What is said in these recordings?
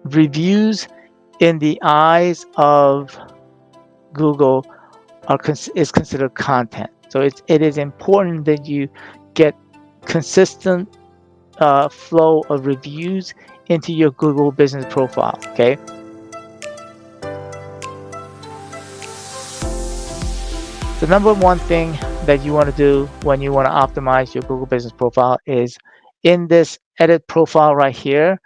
Reviews in the eyes of Google is considered content. So it is important that you get consistent flow of reviews into your Google business profile, okay? The number one thing that you want to do when you want to optimize your Google business profile is in this edit profile right here.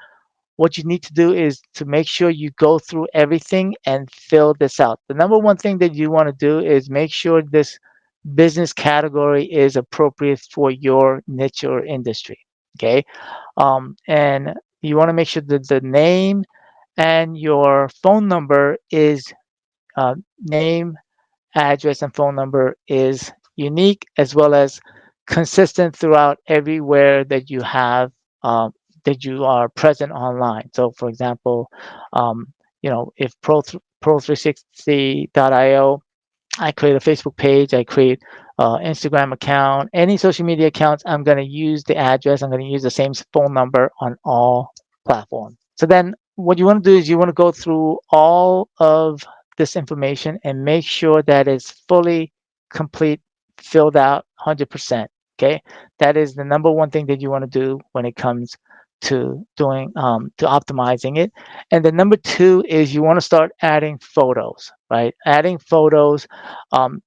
What you need to do is to make sure you go through everything and fill this out. The number one thing that you want to do is make sure this business category is appropriate for your niche or industry, okay? And you want to make sure that the name and your phone number is name, address, and phone number is unique, as well as consistent throughout everywhere that you have that you are present online. So, for example, if Pro360.io, I create a Facebook page, I create Instagram account, any social media accounts, I'm going to use the address, I'm going to use the same phone number on all platforms. So then what you want to do is you want to go through all of this information and make sure that it's fully complete, filled out 100%. Okay, that is the number one thing that you want to do when it comes to doing to optimizing it. And the number two is you want to start adding photos, right? Adding photos.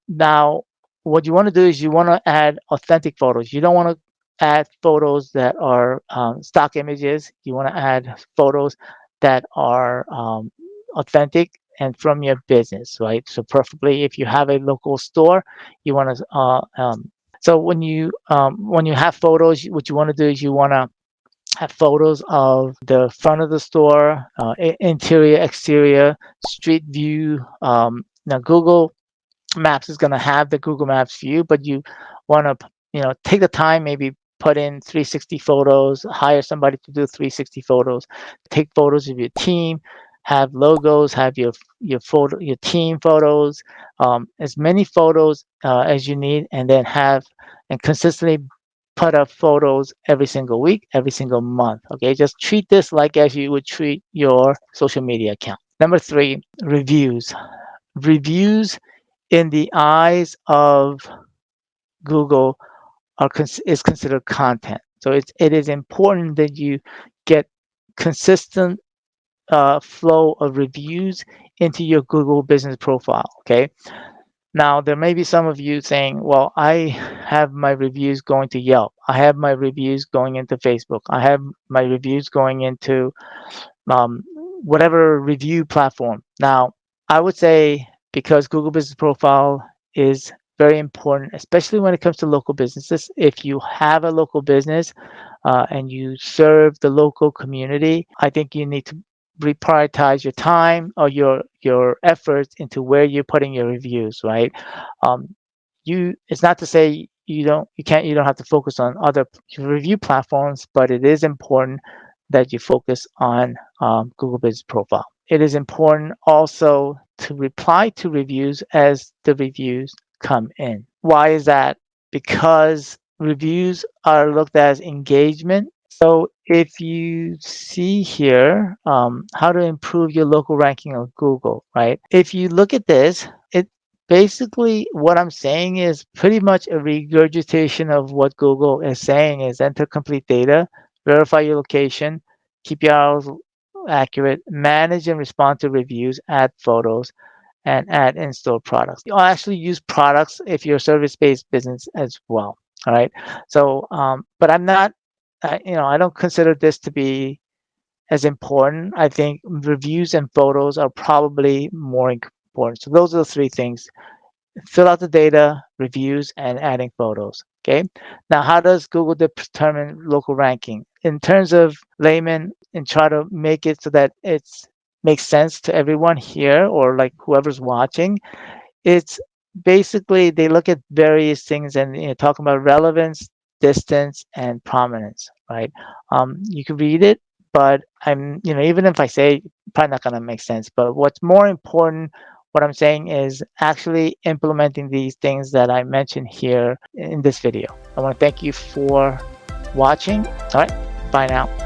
Now, what you want to do is you want to add authentic photos. You don't want to add photos that are stock images. You want to add photos that are authentic and from your business, right? So preferably if you have a local store, you want to. So when you have photos, what you want to do is you want to have photos of the front of the store, interior, exterior, street view. Now Google Maps is going to have the Google Maps view, but you want to, take the time, maybe put in 360 photos, hire somebody to do 360 photos, take photos of your team, have logos, have your team photos, as many photos as you need, and then and consistently put up photos every single week, every single month. Okay, just treat this like as you would treat your social media account. Number three, reviews. Reviews in the eyes of Google is considered content. So it is important that you get consistent flow of reviews into your Google business profile. Okay. Now, there may be some of you saying, well, I have my reviews going to Yelp. I have my reviews going into Facebook. I have my reviews going into whatever review platform. Now, I would say because Google Business Profile is very important, especially when it comes to local businesses. If you have a local business and you serve the local community, I think you need to reprioritize your time or your efforts into where you're putting your reviews, right? It's not to say you don't have to focus on other review platforms, but it is important that you focus on Google Business Profile. It is important also to reply to reviews as the reviews come in. Why is that? Because reviews are looked at as engagement. So if you see here how to improve your local ranking on Google, right? If you look at this, it basically what I'm saying is pretty much a regurgitation of what Google is saying is enter complete data, verify your location, keep your hours accurate, manage and respond to reviews, add photos, and add in-store products. You'll actually use products if you're a service-based business as well. All right. So, but I'm not, I don't consider this to be as important. I think reviews and photos are probably more important. So those are the three things: fill out the data, reviews, and adding photos. Okay. Now, how does Google determine local ranking? In terms of layman, and try to make it so that it's makes sense to everyone here or like whoever's watching, it's basically they look at various things and talk about relevance, distance, and prominence, right? You can read it, but even if I say, probably not going to make sense. But what's more important, what I'm saying is actually implementing these things that I mentioned here in this video. I want to thank you for watching. All right, bye now.